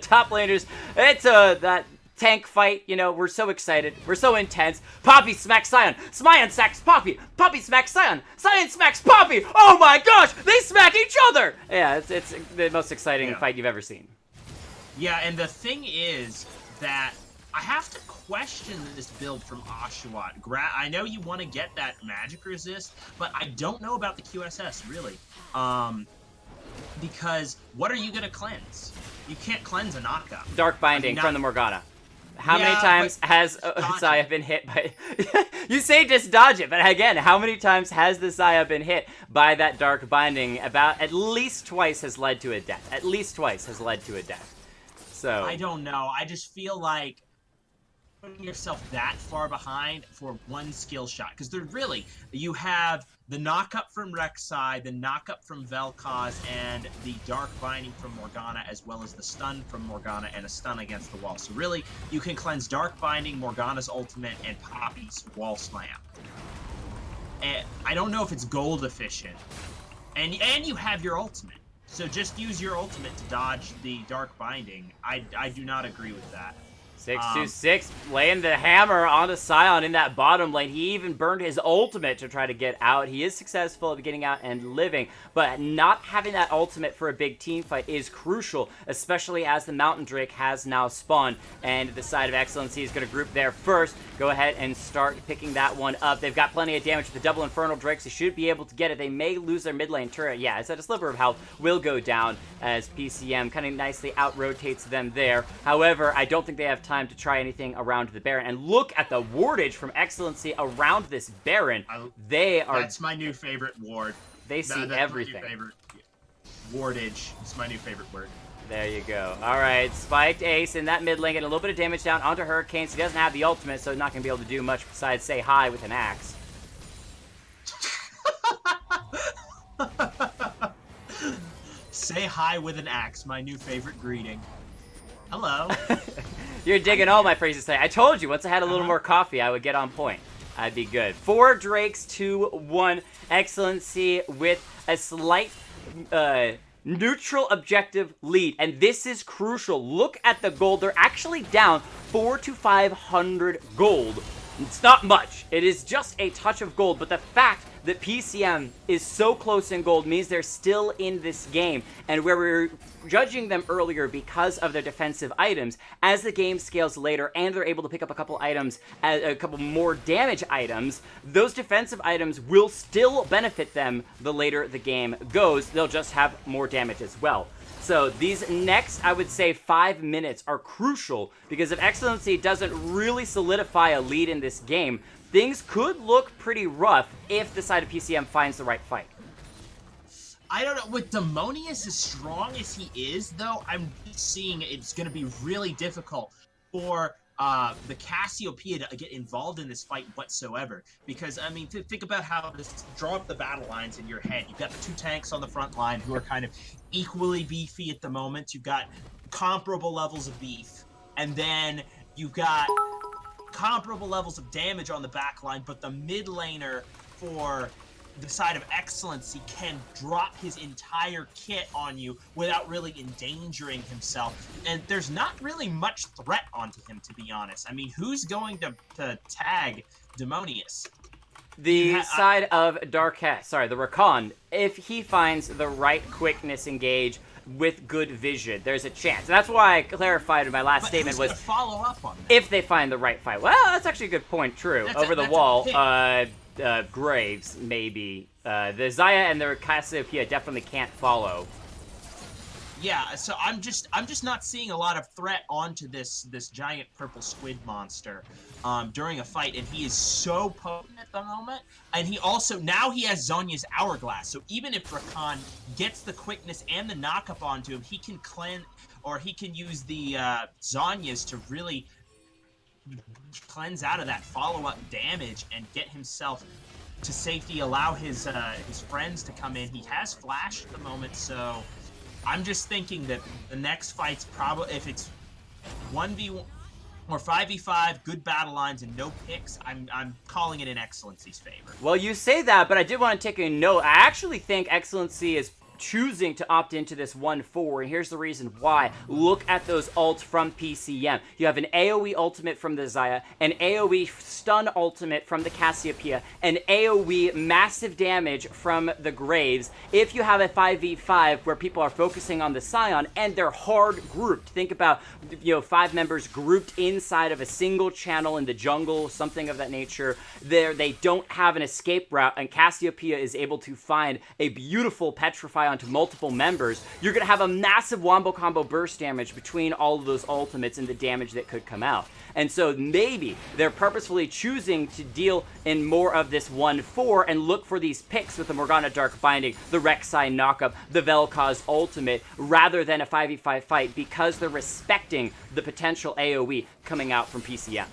top laners, it's that tank fight, you know, we're so excited. We're so intense. Poppy smacks Sion. Scion smacks Poppy. Poppy smacks Sion. Sion smacks Poppy. Oh my gosh, they smack each other. Yeah, it's the most exciting fight you've ever seen. Yeah, and the thing is that I have to question this build from Oshawott. I know you want to get that magic resist, but I don't know about the QSS, really. Because what are you going to cleanse? You can't cleanse a knockup. Dark Binding from the Morgana. How many times has Xayah been hit by... You say just dodge it, but again, how many times has the Xayah been hit by that Dark Binding? About at least twice has led to a death. At least twice has led to a death. So I don't know. I just feel like putting yourself that far behind for one skill shot, because you have the knock-up from Rek'Sai, the knock-up from Vel'Koz, and the Dark Binding from Morgana, as well as the stun from Morgana and a stun against the wall. So really, you can cleanse Dark Binding, Morgana's ultimate, and Poppy's wall slam. And I don't know if it's gold efficient. And you have your ultimate. So just use your ultimate to dodge the Dark Binding. I do not agree with that. 626 laying the hammer onto Sion in that bottom lane. He even burned his ultimate to try to get out. He is successful at getting out and living, but not having that ultimate for a big team fight is crucial, especially as the Mountain Drake has now spawned, and the side of XLNC is going to group there first. Go ahead and start picking that one up. They've got plenty of damage with the double Infernal Drakes. They should be able to get it. They may lose their mid lane turret. Yeah, I said a sliver of health will go down as PCM kind of nicely out-rotates them there. However, I don't think they have time to try anything around the Baron. And look at the wardage from XLNC around this Baron. That's my new favorite ward. They see everything. My new favorite. Wardage is my new favorite word. There you go. All right, spiked Ace in that mid lane, getting a little bit of damage down onto Hurricanes. He doesn't have the ultimate, so not going to be able to do much besides say hi with an axe. Say hi with an axe, my new favorite greeting. Hello. You're digging all my phrases today. I told you, once I had a little more coffee, I would get on point. I'd be good. 4 Drakes to 1. XLNC with a slight neutral objective lead, and this is crucial. Look at the gold. They're actually down 400 to 500 gold. It's not much. It is just a touch of gold, but the fact that PCM is so close in gold means they're still in this game, and where we were judging them earlier because of their defensive items, as the game scales later and they're able to pick up a couple items, a couple more damage items, those defensive items will still benefit them the later the game goes. They'll just have more damage as well. So these next, I would say, 5 minutes are crucial, because if XLNC doesn't really solidify a lead in this game, things could look pretty rough if the side of PCM finds the right fight. I don't know. With Demonius as strong as he is, though, I'm seeing it's going to be really difficult for the Cassiopeia to get involved in this fight whatsoever. Because, I mean, think about how this, draw up the battle lines in your head. You've got the 2 tanks on the front line who are kind of equally beefy at the moment. You've got comparable levels of beef. And then you've got comparable levels of damage on the back line, but the mid laner for the side of XLNC can drop his entire kit on you without really endangering himself. And there's not really much threat onto him, to be honest. I mean, who's going to tag Demonius? The side of the Rek'Sai, if he finds the right quickness engage with good vision, there's a chance. And that's why I clarified in my last statement was follow up on that? If they find the right fight. Well, that's actually a good point. True. Over the wall, Graves maybe. The Xayah and the Cassiopeia definitely can't follow. Yeah, so I'm just not seeing a lot of threat onto this giant purple squid monster during a fight, and he is so potent at the moment. And he also, now he has Zhonya's Hourglass, so even if Rakan gets the quickness and the knock-up onto him, he can cleanse, or he can use the Zhonya's to really cleanse out of that follow-up damage and get himself to safety, allow his friends to come in. He has flash at the moment, so I'm just thinking that the next fight's probably, if it's 1v1 or 5v5, good battle lines and no picks, I'm calling it in XLNC's favor. Well, you say that, but I did want to take a note. I actually think XLNC is choosing to opt into this 1-4, and here's the reason why. Look at those ults from PCM. You have an AoE ultimate from the Xayah, an AoE stun ultimate from the Cassiopeia, an AoE massive damage from the Graves. If you have a 5v5 where people are focusing on the Sion and they're hard grouped, think about 5 members grouped inside of a single channel in the jungle, something of that nature. They don't have an escape route, and Cassiopeia is able to find a beautiful petrify on down to multiple members, you're going to have a massive wombo combo burst damage between all of those ultimates and the damage that could come out. And so maybe they're purposefully choosing to deal in more of this 1-4 and look for these picks with the Morgana Dark Binding, the Rek'Sai knockup, the Vel'Koz ultimate, rather than a 5v5 fight, because they're respecting the potential AoE coming out from PCM.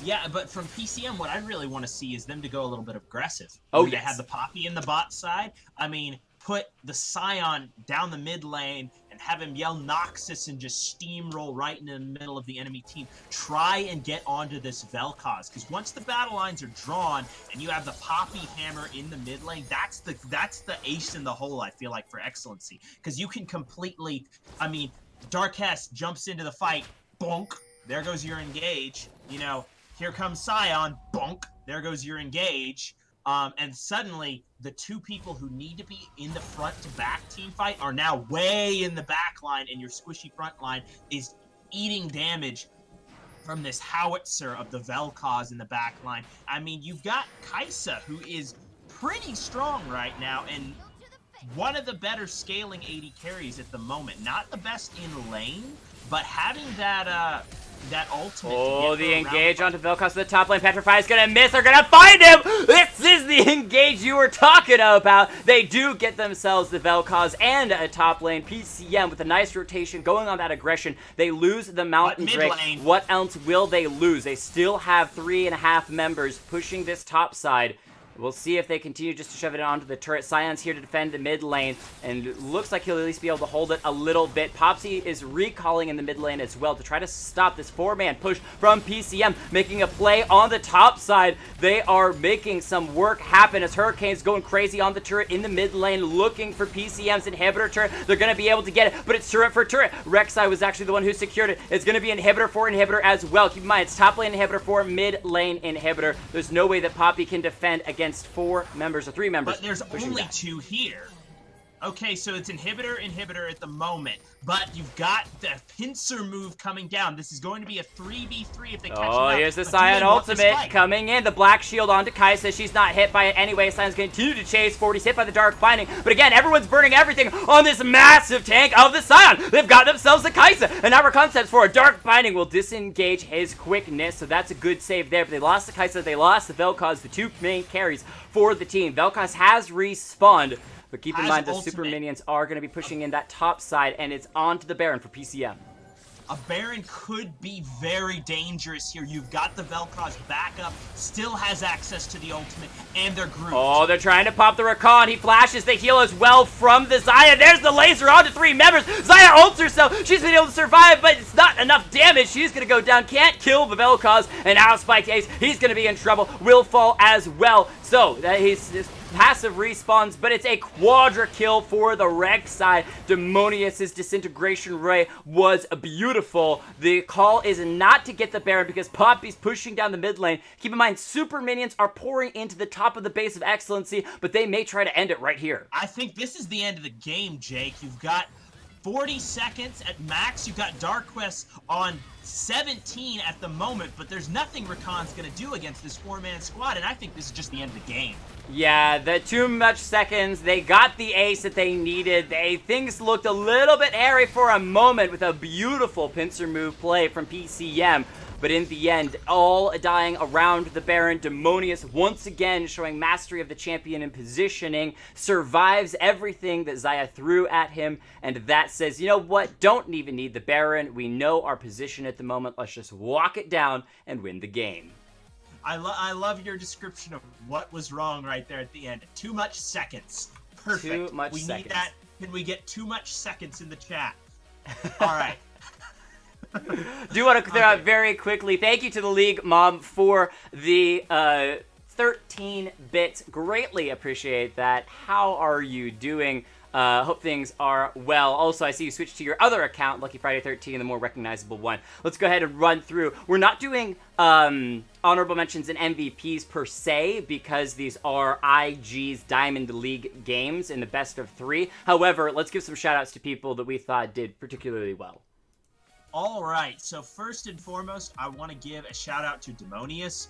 Yeah, but from PCM, what I really want to see is them to go a little bit aggressive. Oh, They yes. have the Poppy in the bot side. I mean, put the Scion down the mid lane and have him yell Noxus and just steamroll right in the middle of the enemy team. Try and get onto this Vel'Koz, because once the battle lines are drawn and you have the Poppy hammer in the mid lane, that's the ace in the hole, I feel like, for XLNC. Because you can completely, I mean, Darkest jumps into the fight, bonk, there goes your engage, you know, here comes Scion, bonk, there goes your engage. And suddenly, the two people who need to be in the front to back team fight are now way in the back line, and your squishy front line is eating damage from this howitzer of the Vel'Koz in the back line. I mean, you've got Kaisa, who is pretty strong right now, and one of the better scaling AD carries at the moment. Not the best in lane, but having that ultimate. Oh, the engage onto Vel'Koz to the top lane. Petrify is gonna miss. They're gonna find him! This is the engage you were talking about. They do get themselves the Vel'Koz and a top lane. PCM with a nice rotation going on that aggression. They lose the Mountain Drake. What else will they lose? They still have 3.5 members pushing this top side. We'll see if they continue just to shove it onto the turret. Sion's here to defend the mid lane, and it looks like he'll at least be able to hold it a little bit. Popsy is recalling in the mid lane as well to try to stop this 4-man push from PCM, making a play on the top side. They are making some work happen as Hurricane's going crazy on the turret in the mid lane, looking for PCM's inhibitor turret. They're going to be able to get it, but it's turret for turret. Rek'Sai was actually the one who secured it. It's going to be inhibitor for inhibitor as well. Keep in mind, it's top lane inhibitor for mid lane inhibitor. There's no way that Poppy can defend against 4 members or 3 members. But there's only back. 2 here. Okay, so it's inhibitor at the moment, but you've got the pincer move coming down. This is going to be a 3v3 if they catch him out. Oh, here's the Sion ultimate coming in. The black shield onto Kaisa. She's not hit by it anyway. Sion's going to continue to chase. 40's hit by the Dark Binding. But again, everyone's burning everything on this massive tank of the Sion. They've got themselves the Kaisa. And now our concepts for a Dark Binding will disengage his quickness. So that's a good save there. But they lost the Kaisa. They lost the Vel'Koz, the 2 main carries for the team. Vel'Koz has respawned. But keep in mind, the super minions are going to be pushing in that top side, and it's on to the Baron for PCM. A Baron could be very dangerous here. You've got the Vel'Koz back up, still has access to the ultimate, and they're grouped. Oh, they're trying to pop the Rek'Sai. He flashes the heal as well from the Xayah. There's the laser onto 3 members. Xayah ults herself. She's been able to survive, but it's not enough damage. She's going to go down. Can't kill the Vel'Koz. And now Spike Ace, he's going to be in trouble. Will fall as well. So, he's passive respawns, but it's a quadra kill for the Rek'Sai. Demonius's disintegration ray was beautiful. The call is not to get the Baron because Poppy's pushing down the mid lane. Keep in mind, super minions are pouring into the top of the base of XLNC, but they may try to end it right here. I think this is the end of the game, Jake. You've got 40 seconds at max. You've got Dark Quest on 17 at the moment, but there's nothing Rakan's going to do against this 4-man squad, and I think this is just the end of the game. Yeah, the too much seconds. They got the ace that they needed. Things looked a little bit hairy for a moment with a beautiful pincer move play from PCM. But in the end, all dying around the Baron. Demonius once again showing mastery of the champion in positioning. Survives everything that Xayah threw at him. And that says, you know what? Don't even need the Baron. We know our position at the moment. Let's just walk it down and win the game. I love your description of what was wrong right there at the end. Too much seconds. Perfect. Too much seconds. We need that. Can we get too much seconds in the chat? All right. Do want to clear out very quickly. Thank you to the League Mom for the 13 bits. Greatly appreciate that. How are you doing? Hope things are well. Also, I see you switched to your other account, Lucky Friday 13, the more recognizable one. Let's go ahead and run through. We're not doing honorable mentions and MVPs per se because these are IG's Diamond League games in the best of 3. However, let's give some shout outs to people that we thought did particularly well. All right, so first and foremost, I want to give a shout out to Demonius.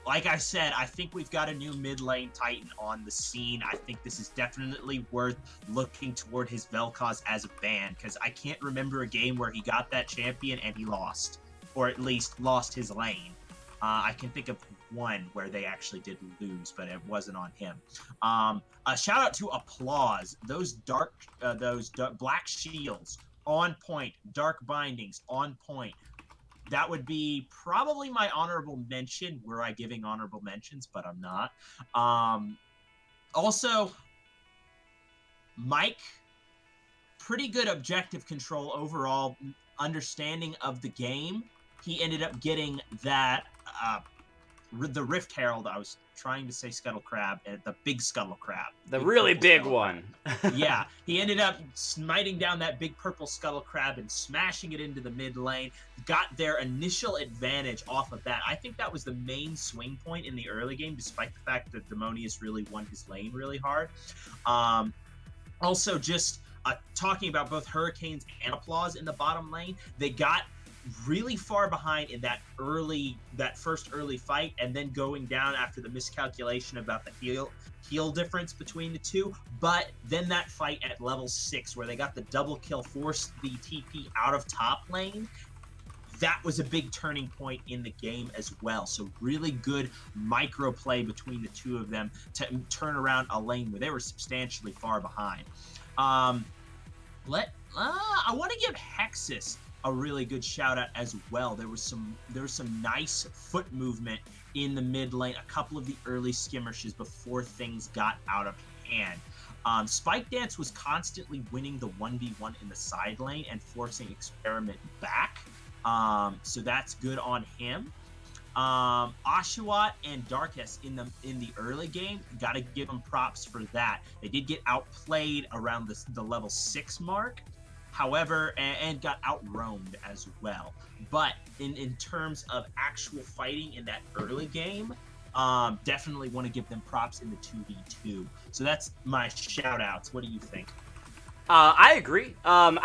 like I said, I think we've got a new mid lane Titan on the scene. I think this is definitely worth looking toward his Vel'Koz as a ban, because I can't remember a game where he got that champion and he lost, or at least lost his lane. I can think of one where they actually did lose, but it wasn't on him. A shout out to Applause. Those black shields on point, dark bindings on point. That would be probably my honorable mention. Were I giving honorable mentions, but I'm not. Also, Mike, pretty good objective control overall, understanding of the game. He ended up getting that, the Rift Herald. I was trying to say Scuttle Crab, and the big Scuttle Crab. The really big one. Yeah, he ended up smiting down that big purple Scuttle Crab and smashing it into the mid lane. Got their initial advantage off of that. I think that was the main swing point in the early game, despite the fact that Demonius really won his lane really hard. Also, just talking about both Hurricanes and Applause in the bottom lane, they got really far behind in that first early fight, and then going down after the miscalculation about the heal difference between the two. But then that fight at level 6 where they got the double kill, forced the TP out of top lane, that was a big turning point in the game as well. So really good micro play between the two of them to turn around a lane where they were substantially far behind. I want to give Hexus a really good shout out as well. There was some nice foot movement in the mid lane, a couple of the early skirmishes before things got out of hand. Spike Dance was constantly winning the 1v1 in the side lane and forcing Experiment back. So that's good on him. Oshawott and Darkest in the early game, got to give them props for that. They did get outplayed around the level 6 mark. However, and got outroamed as well. But in terms of actual fighting in that early game, definitely want to give them props in the 2v2. So that's my shout outs. What do you think? I agree. I'm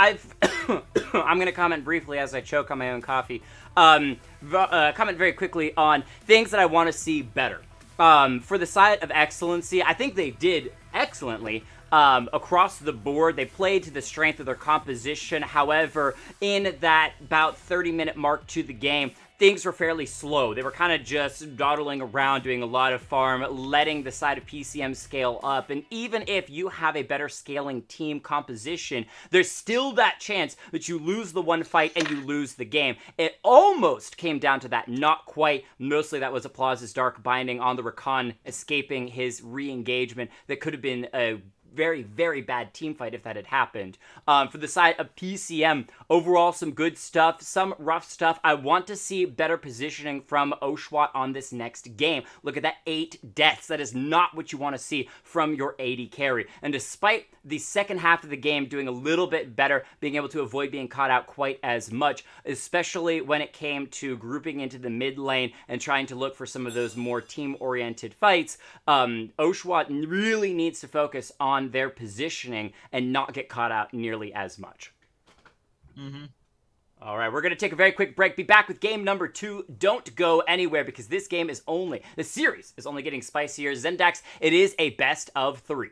going to comment briefly as I choke on my own coffee. Comment very quickly on things that I want to see better. For the side of XLNC, I think they did excellently. Across the board, they played to the strength of their composition. However, in that about 30-minute mark to the game, things were fairly slow. They were kind of just dawdling around, doing a lot of farm, letting the side of PCM scale up. And even if you have a better scaling team composition, there's still that chance that you lose the one fight and you lose the game. It almost came down to that, not quite. Mostly that was Applause's dark binding on the Recon escaping his re-engagement. That could have been a very, very bad team fight if that had happened. For the side of PCM, overall some good stuff, some rough stuff. I want to see better positioning from Oshawott on this next game. Look at that 8 deaths. That is not what you want to see from your AD carry. And despite the second half of the game doing a little bit better, being able to avoid being caught out quite as much, especially when it came to grouping into the mid lane and trying to look for some of those more team-oriented fights, Oshawott really needs to focus on their positioning and not get caught out nearly as much. All right, we're going to take a very quick break. Be back with game number 2. Don't go anywhere because this series is only getting spicier. Zendax, it is a best of 3.